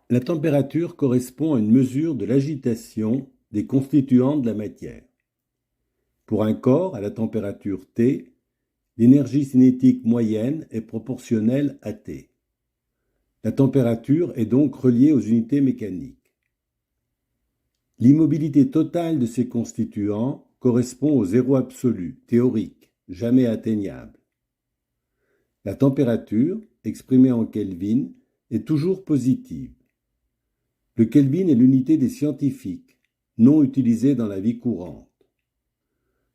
La température correspond à une mesure de l'agitation des constituants de la matière. Pour un corps à la température T, l'énergie cinétique moyenne est proportionnelle à T. La température est donc reliée aux unités mécaniques. L'immobilité totale de ces constituants correspond au zéro absolu, théorique, jamais atteignable. La température, exprimée en Kelvin, est toujours positive. Le Kelvin est l'unité des scientifiques, non utilisée dans la vie courante.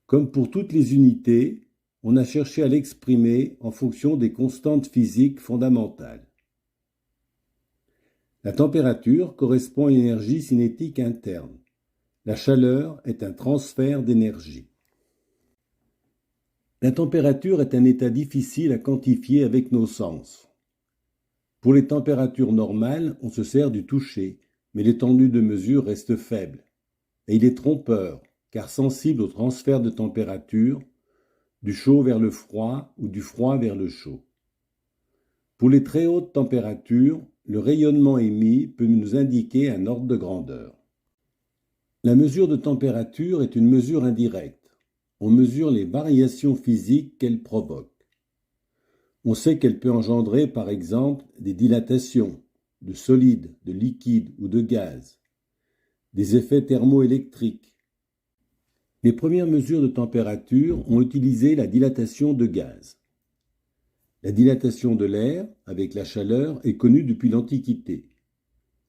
Comme pour toutes les unités, on a cherché à l'exprimer en fonction des constantes physiques fondamentales. La température correspond à une énergie cinétique interne. La chaleur est un transfert d'énergie. La température est un état difficile à quantifier avec nos sens. Pour les températures normales, on se sert du toucher, mais l'étendue de mesure reste faible. Et il est trompeur, car sensible au transfert de température, du chaud vers le froid ou du froid vers le chaud. Pour les très hautes températures, le rayonnement émis peut nous indiquer un ordre de grandeur. La mesure de température est une mesure indirecte. On mesure les variations physiques qu'elle provoque. On sait qu'elle peut engendrer, par exemple, des dilatations de solides, de liquides ou de gaz, des effets thermoélectriques. Les premières mesures de température ont utilisé la dilatation de gaz. La dilatation de l'air, avec la chaleur, est connue depuis l'Antiquité.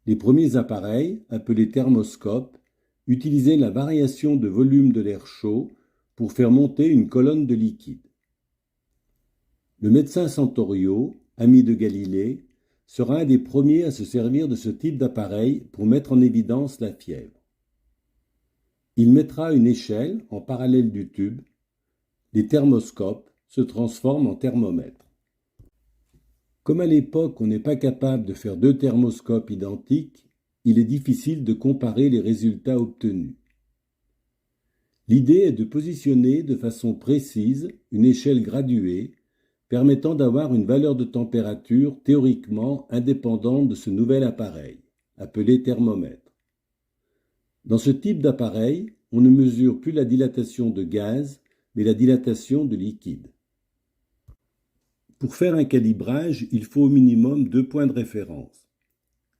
Les premiers appareils, appelés thermoscopes, utilisaient la variation de volume de l'air chaud pour faire monter une colonne de liquide. Le médecin Santorio, ami de Galilée, sera un des premiers à se servir de ce type d'appareil pour mettre en évidence la fièvre. Il mettra une échelle en parallèle du tube. Les thermoscopes se transforment en thermomètres. Comme à l'époque on n'est pas capable de faire deux thermoscopes identiques, il est difficile de comparer les résultats obtenus. L'idée est de positionner de façon précise une échelle graduée permettant d'avoir une valeur de température théoriquement indépendante de ce nouvel appareil, appelé thermomètre. Dans ce type d'appareil, on ne mesure plus la dilatation de gaz, mais la dilatation de liquide. Pour faire un calibrage, il faut au minimum deux points de référence,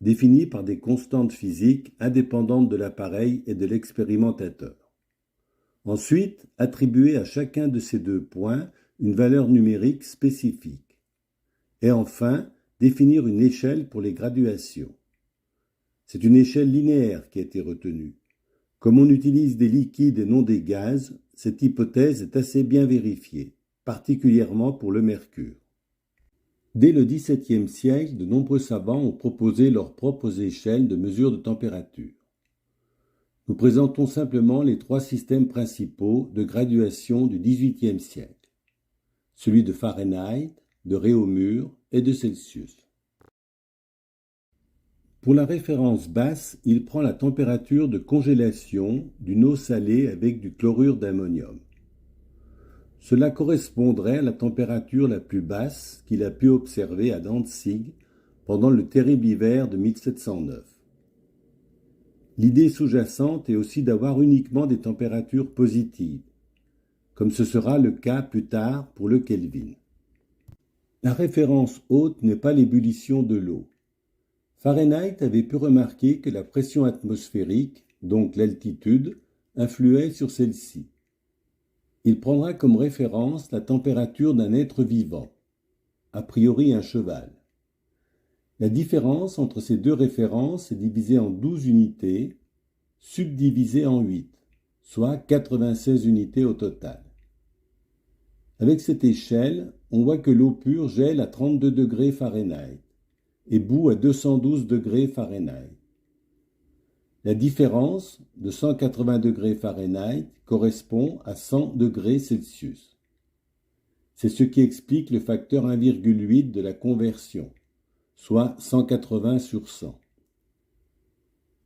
définis par des constantes physiques indépendantes de l'appareil et de l'expérimentateur. Ensuite, attribuer à chacun de ces deux points une valeur numérique spécifique. Et enfin, définir une échelle pour les graduations. C'est une échelle linéaire qui a été retenue. Comme on utilise des liquides et non des gaz, cette hypothèse est assez bien vérifiée, particulièrement pour le mercure. Dès le XVIIe siècle, de nombreux savants ont proposé leurs propres échelles de mesure de température. Nous présentons simplement les trois systèmes principaux de graduation du XVIIIe siècle. Celui de Fahrenheit, de Réaumur et de Celsius. Pour la référence basse, il prend la température de congélation d'une eau salée avec du chlorure d'ammonium. Cela correspondrait à la température la plus basse qu'il a pu observer à Danzig pendant le terrible hiver de 1709. L'idée sous-jacente est aussi d'avoir uniquement des températures positives, comme ce sera le cas plus tard pour le Kelvin. La référence haute n'est pas l'ébullition de l'eau. Fahrenheit avait pu remarquer que la pression atmosphérique, donc l'altitude, influait sur celle-ci. Il prendra comme référence la température d'un être vivant, a priori un cheval. La différence entre ces deux références est divisée en 12 unités, subdivisée en 8, soit 96 unités au total. Avec cette échelle, on voit que l'eau pure gèle à 32 degrés Fahrenheit et bout à 212 degrés Fahrenheit. La différence de 180 degrés Fahrenheit correspond à 100 degrés Celsius. C'est ce qui explique le facteur 1,8 de la conversion, soit 180 sur 100.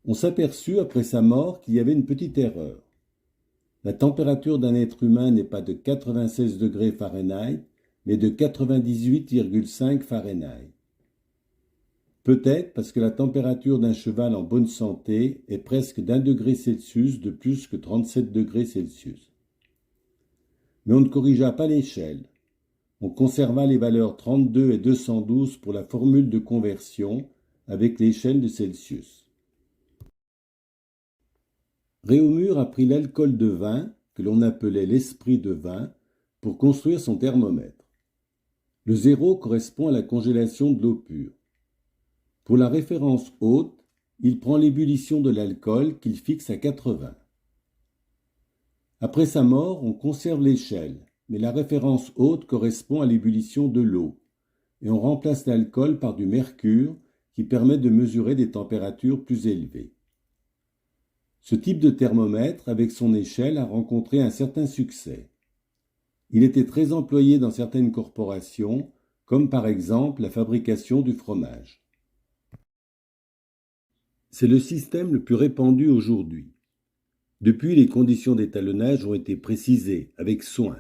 On s'aperçut après sa mort qu'il y avait une petite erreur. La température d'un être humain n'est pas de 96 degrés Fahrenheit, mais de 98,5 Fahrenheit. Peut-être parce que la température d'un cheval en bonne santé est presque d'1 degré Celsius de plus que 37 degrés Celsius. Mais on ne corrigea pas l'échelle. On conserva les valeurs 32 et 212 pour la formule de conversion avec l'échelle de Celsius. Réaumur a pris l'alcool de vin, que l'on appelait l'esprit de vin, pour construire son thermomètre. Le 0 correspond à la congélation de l'eau pure. Pour la référence haute, il prend l'ébullition de l'alcool qu'il fixe à 80. Après sa mort, on conserve l'échelle, mais la référence haute correspond à l'ébullition de l'eau, et on remplace l'alcool par du mercure qui permet de mesurer des températures plus élevées. Ce type de thermomètre, avec son échelle, a rencontré un certain succès. Il était très employé dans certaines corporations, comme par exemple la fabrication du fromage. C'est le système le plus répandu aujourd'hui. Depuis, les conditions d'étalonnage ont été précisées avec soin,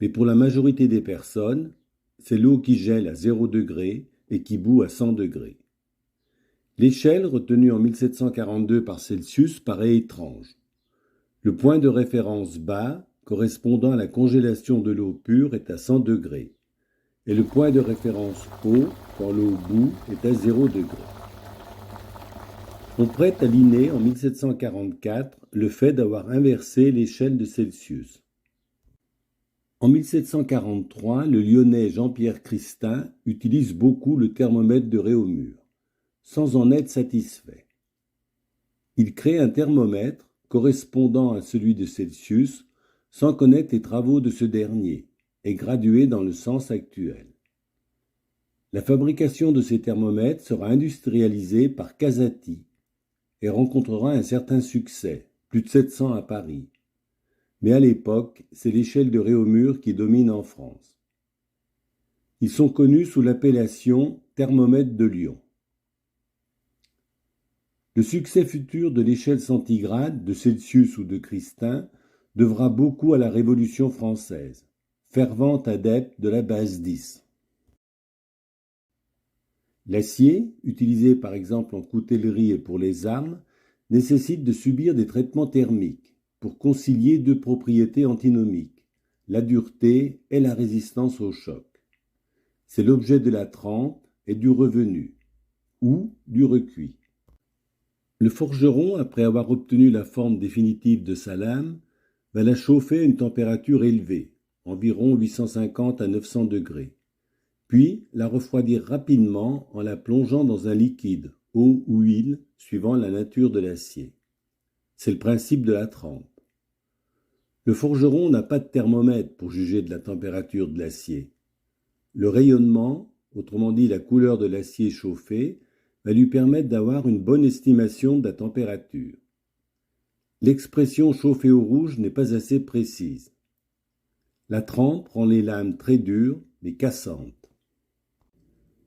mais pour la majorité des personnes, c'est l'eau qui gèle à 0 degré et qui bout à 100 degrés. L'échelle retenue en 1742 par Celsius paraît étrange. Le point de référence bas, correspondant à la congélation de l'eau pure, est à 100 degrés, et le point de référence haut, quand l'eau bout, est à 0 degré. On prête à Linné en 1744 le fait d'avoir inversé l'échelle de Celsius. En 1743, le Lyonnais Jean-Pierre Christin utilise beaucoup le thermomètre de Réaumur, sans en être satisfait. Il crée un thermomètre correspondant à celui de Celsius sans connaître les travaux de ce dernier et gradué dans le sens actuel. La fabrication de ces thermomètres sera industrialisée par Casati et rencontrera un certain succès, plus de 700 à Paris. Mais à l'époque, c'est l'échelle de Réaumur qui domine en France. Ils sont connus sous l'appellation thermomètre de Lyon. Le succès futur de l'échelle centigrade, de Celsius ou de Christin, devra beaucoup à la Révolution française, fervente adepte de la base 10. L'acier, utilisé par exemple en coutellerie et pour les armes, nécessite de subir des traitements thermiques pour concilier deux propriétés antinomiques, la dureté et la résistance au choc. C'est l'objet de la trempe et du revenu, ou du recuit. Le forgeron, après avoir obtenu la forme définitive de sa lame, va la chauffer à une température élevée, environ 850 à 900 degrés, puis la refroidir rapidement en la plongeant dans un liquide, eau ou huile, suivant la nature de l'acier. C'est le principe de la trempe. Le forgeron n'a pas de thermomètre pour juger de la température de l'acier. Le rayonnement, autrement dit la couleur de l'acier chauffé, va lui permettre d'avoir une bonne estimation de la température. L'expression chauffer au rouge n'est pas assez précise. La trempe rend les lames très dures mais cassantes.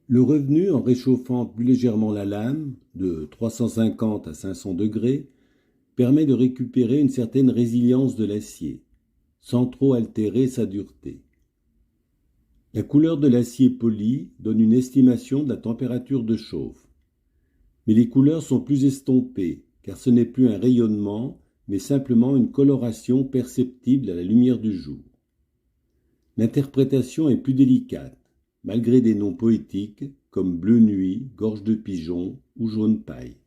Le revenu, en réchauffant plus légèrement la lame, de 350 à 500 degrés, permet de récupérer une certaine résilience de l'acier, sans trop altérer sa dureté. La couleur de l'acier poli donne une estimation de la température de chauffe. Mais les couleurs sont plus estompées, car ce n'est plus un rayonnement, mais simplement une coloration perceptible à la lumière du jour. L'interprétation est plus délicate, malgré des noms poétiques comme bleu nuit, gorge de pigeon ou jaune paille.